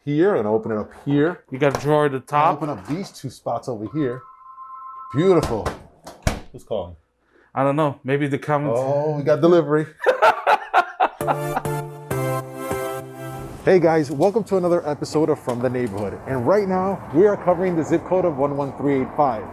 here and open it up here. You got a drawer at the top. Open up these two spots over here. Beautiful. Who's calling? I don't know. Maybe the comments. Oh, we got delivery. Hey guys, welcome to another episode of From the Neighborhood. And right now, we are covering the zip code of 11385.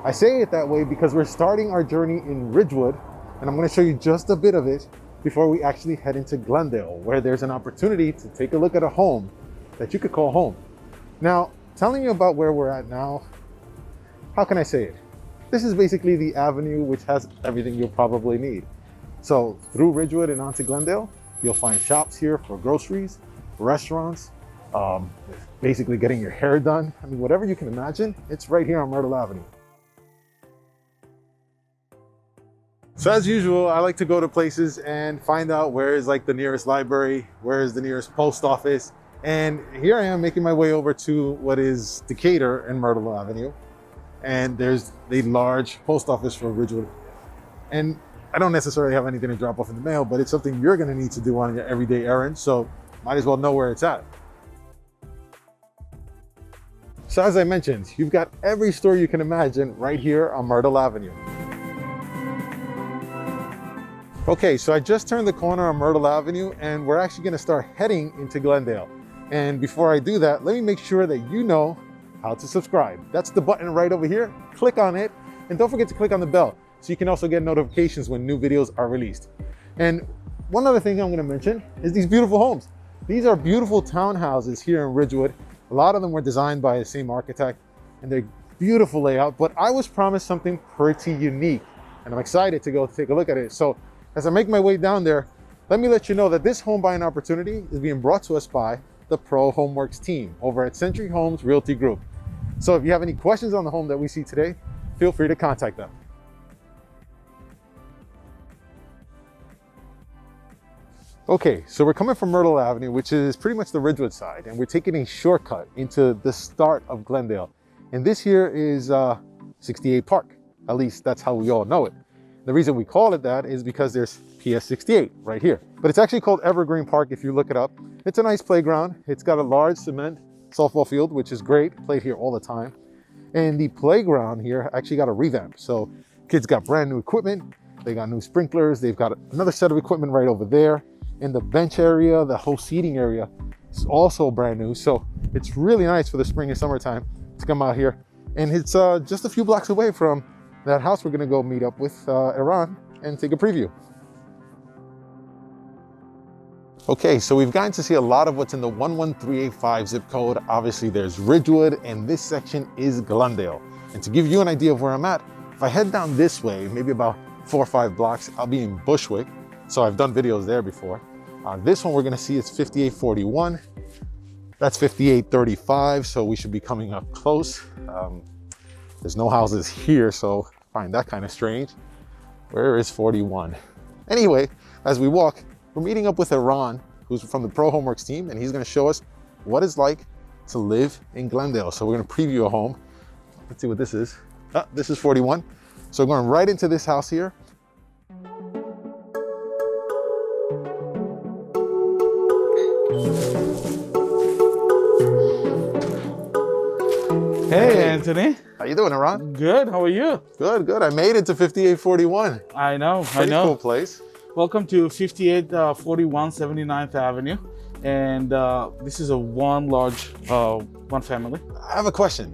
I say it that way because we're starting our journey in Ridgewood, and I'm going to show you just a bit of it before we actually head into Glendale, where there's an opportunity to take a look at a home that you could call home. Now, telling you about where we're at now, how can I say it? This is basically the avenue which has everything you'll probably need. So through Ridgewood and onto Glendale, you'll find shops here for groceries, restaurants, basically getting your hair done. I mean, whatever you can imagine, it's right here on Myrtle Avenue. So as usual, I like to go to places and find out where is like the nearest library, where is the nearest post office. And here I am making my way over to what is Decatur and Myrtle Avenue. And there's the large post office for Ridgewood. And I don't necessarily have anything to drop off in the mail, but it's something you're gonna need to do on your everyday errand. So might as well know where it's at. So as I mentioned, you've got every store you can imagine right here on Myrtle Avenue. Okay, so I just turned the corner on Myrtle Avenue and we're actually gonna start heading into Glendale. And before I do that, let me make sure that you know how to subscribe. That's the button right over here. Click on it and don't forget to click on the bell so you can also get notifications when new videos are released. And one other thing I'm gonna mention is these beautiful homes. These are beautiful townhouses here in Ridgewood. A lot of them were designed by the same architect and they're beautiful layout, but I was promised something pretty unique and I'm excited to go take a look at it. So as I make my way down there, let me let you know that this home buying opportunity is being brought to us by the Pro Homeworks team over at Century Homes Realty Group. So if you have any questions on the home that we see today, feel free to contact them. Okay, so we're coming from Myrtle Avenue, which is pretty much the Ridgewood side, and we're taking a shortcut into the start of Glendale. And this here is 68 Park. At least that's how we all know it. The reason we call it that is because there's PS 68 right here. But it's actually called Evergreen Park if you look it up. It's a nice playground. It's got a large cement softball field, which is great. Played here all the time. And the playground here actually got a revamp. So kids got brand new equipment. They got new sprinklers. They've got another set of equipment right over there. In the bench area, the whole seating area is also brand new. So it's really nice for the spring and summertime to come out here. And it's just a few blocks away from that house we're gonna go meet up with Iran and take a preview. Okay, so we've gotten to see a lot of what's in the 11385 zip code. Obviously there's Ridgewood and this section is Glendale. And to give you an idea of where I'm at, if I head down this way, maybe about 4 or 5 blocks, I'll be in Bushwick. So I've done videos there before. This one we're gonna see is 5841. That's 5835, so we should be coming up close. There's no houses here, so I find that kind of strange. Where is 41? Anyway, as we walk, we're meeting up with Iran, who's from the Pro Homeworks team, and he's gonna show us what it's like to live in Glendale. So we're gonna preview a home. Let's see what this is. This is 41. So we're going right into this house here. Hey, Anthony. How you doing, Iran? Good, how are you? Good, good. I made it to 5841. I know, Pretty cool place. Welcome to 5841 79th Avenue. And this is a one family. I have a question.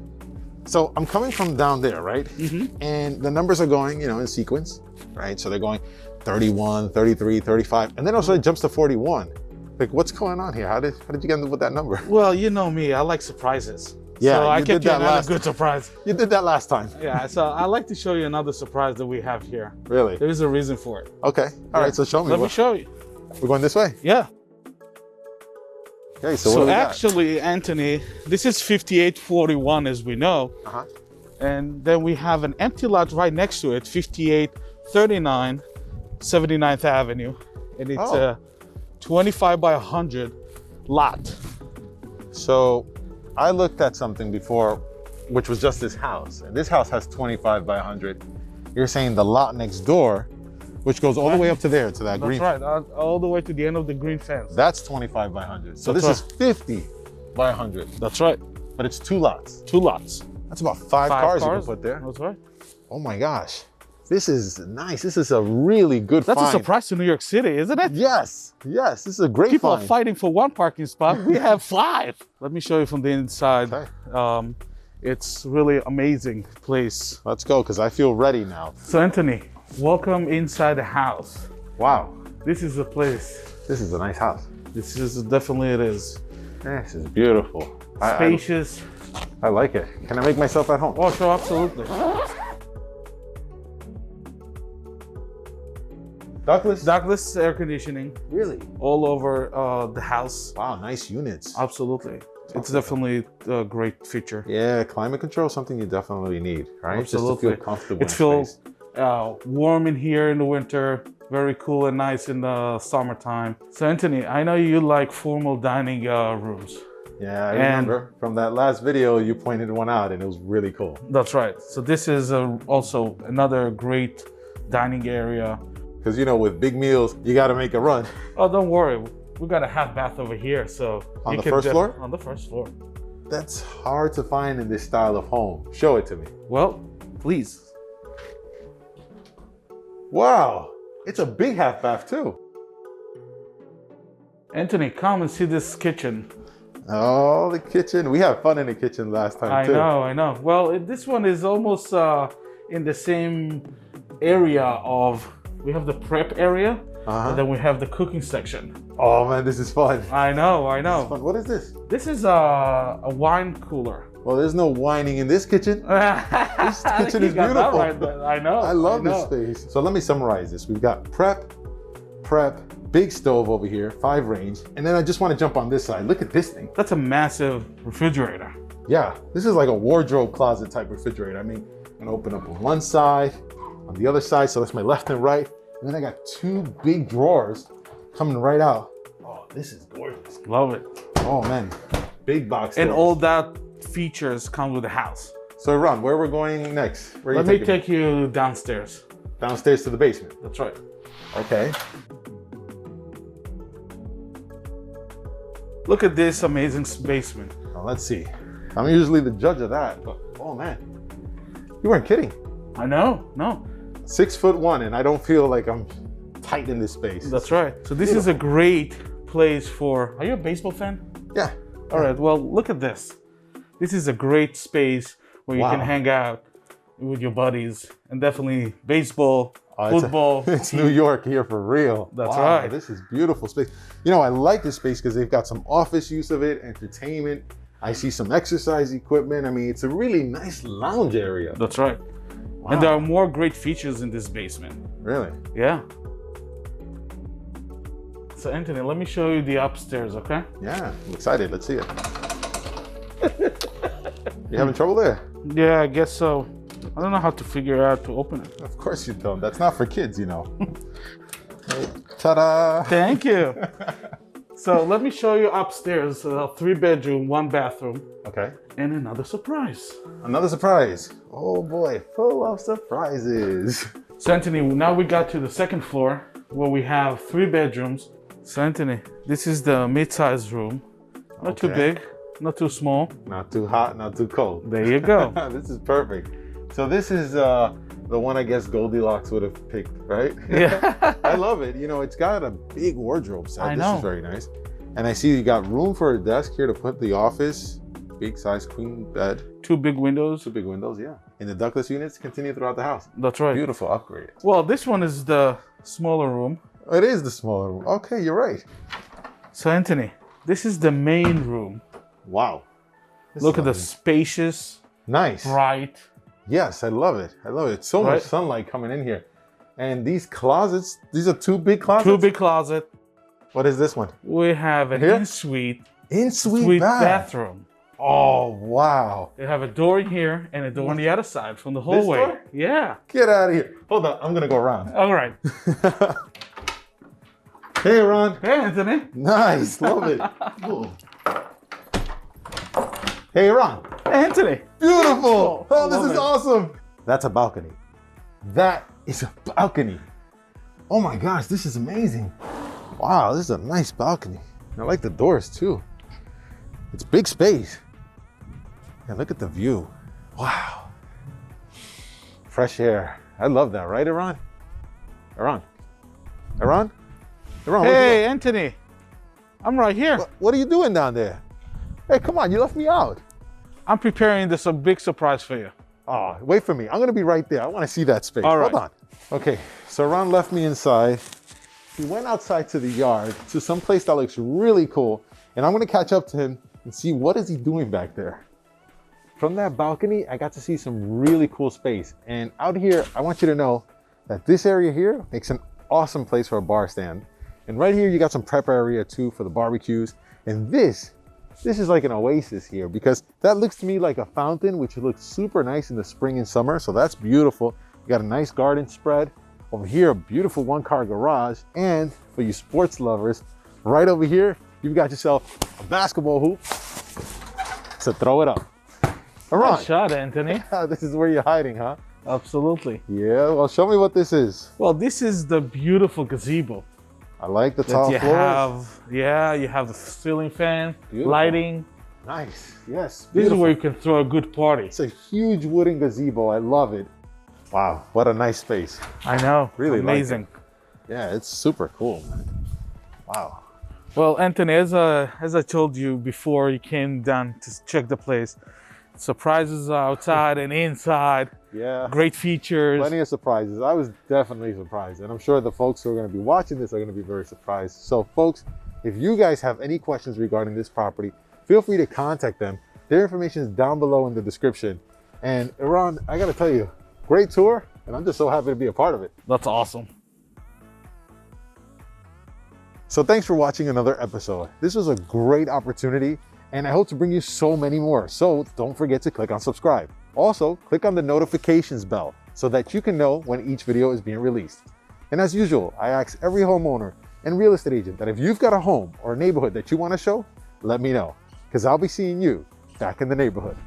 So I'm coming from down there, right? Mm-hmm. And the numbers are going, in sequence, right? So they're going 31, 33, 35, and then also it jumps to 41. Like, what's going on here? How did you get with that number? Well, you know me, I like surprises. Yeah, so I you kept did you that another good surprise. You did that last time. Yeah, so I like to show you another surprise that we have here. Really? There is a reason for it. Okay. All right, so show me. Let me show you. We're going this way? Yeah. Okay, so what do we got? Actually, Anthony, this is 5841 as we know. Uh-huh. And then we have an empty lot right next to it, 5839 79th Avenue. And it's a 25 by 100 lot. So I looked at something before, which was just this house. And this house has 25 by 100. You're saying the lot next door, which goes all the way up to there, to that green. That's right, all the way to the end of the green fence. That's 25 by 100. So this is 50 by 100. That's right. But it's 2 lots. 2 lots. That's about 5 cars you can put there. That's right. Oh my gosh. This is nice. This is a really good find. That's a surprise to New York City, isn't it? Yes. Yes. This is a great People find. are fighting for 1 parking spot. We have 5. Let me show you from the inside. Okay. It's really amazing place. Let's go, because I feel ready now. So Anthony, welcome inside the house. Wow. This is the place. This is a nice house. This is definitely it is. This is beautiful. Spacious. I like it. Can I make myself at home? Oh, sure, absolutely. Ductless air conditioning. Really? All over the house. Wow, nice units. Absolutely. It's definitely a great feature. Yeah, climate control is something you definitely need, right? Absolutely. Just to feel comfortable. It feels warm in here in the winter, very cool and nice in the summertime. So Anthony, I know you like formal dining rooms. Yeah, I remember from that last video, you pointed one out and it was really cool. That's right. So this is also another great dining area. Because, you know, with big meals, you got to make a run. Oh, don't worry. We got a half bath over here. So on the first floor? On the first floor. That's hard to find in this style of home. Show it to me. Well, please. Wow. It's a big half bath too. Anthony, come and see this kitchen. Oh, the kitchen. We had fun in the kitchen last time too. I know. Well, this one is almost in the same area of, we have the prep area, and then we have the cooking section. Oh man, this is fun. I know. What is this? This is a wine cooler. Well, there's no whining in this kitchen. This kitchen is beautiful. I know. I love this space. So let me summarize this. We've got prep, big stove over here, 5 range. And then I just want to jump on this side. Look at this thing. That's a massive refrigerator. Yeah, this is like a wardrobe closet type refrigerator. I mean, I'm gonna open up on one side, on the other side, so that's my left and right. And then I got 2 big drawers coming right out. Oh, this is gorgeous. Love it. Oh man, big box. And doors. all that features come with the house. So Ron, where we're going next? Where Let me take you downstairs. Downstairs to the basement. That's right. Okay. Look at this amazing basement. Well, let's see. I'm usually the judge of that, but oh man, you weren't kidding. I know, no. 6'1", and I don't feel like I'm tight in this space. That's right. So this is a great place for, are you a baseball fan? Yeah. All right, well, look at this. This is a great space where you can hang out with your buddies, and definitely baseball, football. It's New York here for real. That's right. This is beautiful space. You know, I like this space because they've got some office use of it, entertainment. I see some exercise equipment. I mean, it's a really nice lounge area. That's right. Wow. And there are more great features in this basement. Really? Yeah. So Anthony, let me show you the upstairs, okay? Yeah, I'm excited. Let's see it. You having trouble there? Yeah, I guess so. I don't know how to figure out to open it. Of course you don't. That's not for kids, you know. Ta-da! Thank you. So let me show you upstairs, 3-bedroom, 1 bathroom. Okay. And another surprise. Another surprise. Oh boy, full of surprises. So Anthony, now we got to the 2nd floor where we have 3 bedrooms. So Anthony, this is the mid-sized room. Not too big, not too small. Not too hot, not too cold. There you go. This is perfect. So this is the one I guess Goldilocks would have picked, right? Yeah. I love it. You know, it's got a big wardrobe set. I This know. is very nice. And I see you got room for a desk here to put the office. Big size queen bed. 2 big windows. 2 big windows, yeah. And the ductless units continue throughout the house. That's right. Beautiful upgrade. Well, this one is the smaller room. It is the smaller room. Okay, you're right. So Anthony, this is the main room. Wow. Look at the spacious, nice, bright. Yes, I love it. I love it. It's so much sunlight coming in here. And these closets, these are 2 big closets? 2 big closet. What is this one? We have an in-suite. In-suite bathroom. Oh, wow. They have a door in here and a door on the other side from the hallway. This door? Yeah. Get out of here. Hold on, I'm going to go around. All right. Hey, Ron. Hey, Anthony. Nice. Love it. Cool. Hey, Ron. Anthony. Beautiful. Oh, this is it. awesome. That's a balcony. That is a balcony. Oh my gosh, this is amazing. Wow, this is a nice balcony. I like the doors too. It's big space. And look at the view. Wow. Fresh air. I love that, right, Iran? Iran? Iran? Iran, Hey, Anthony. I'm right here. what are you doing down there? Hey, come on, you left me out. I'm preparing this a big surprise for you. Oh, wait for me. I'm gonna be right there. I wanna see that space. All right. Hold on. Okay, so Ron left me inside. He went outside to the yard to some place that looks really cool. And I'm gonna catch up to him and see what is he doing back there. From that balcony, I got to see some really cool space. And out here, I want you to know that this area here makes an awesome place for a bar stand. And right here, you got some prep area too for the barbecues. And this is like an oasis here because that looks to me like a fountain, which looks super nice in the spring and summer. So that's beautiful. You got a nice garden spread. Over here, a beautiful one-car garage. And for you sports lovers, right over here, you've got yourself a basketball hoop to throw it up. All right. Nice shot, Anthony. This is where you're hiding, huh? Absolutely. Yeah, well, show me what this is. Well, this is the beautiful gazebo. I like the That tall you floors. you have the ceiling fan, Beautiful. lighting. Nice, yes. This is beautiful. where you can throw a good party. It's a huge wooden gazebo. I love it. Wow, what a nice space. I know. Really like amazing. Yeah, it's super cool, man. Wow. Well, Anthony, as I told you before you came down to check the place, surprises outside and inside. Yeah. Great features. Plenty of surprises. I was definitely surprised. And I'm sure the folks who are going to be watching this are going to be very surprised. So folks, if you guys have any questions regarding this property, feel free to contact them. Their information is down below in the description. And Iran, I got to tell you, great tour. And I'm just so happy to be a part of it. That's awesome. So thanks for watching another episode. This was a great opportunity and I hope to bring you so many more. So don't forget to click on subscribe. Also, click on the notifications bell so that you can know when each video is being released. And as usual, I ask every homeowner and real estate agent that if you've got a home or a neighborhood that you want to show, let me know, because I'll be seeing you back in the neighborhood.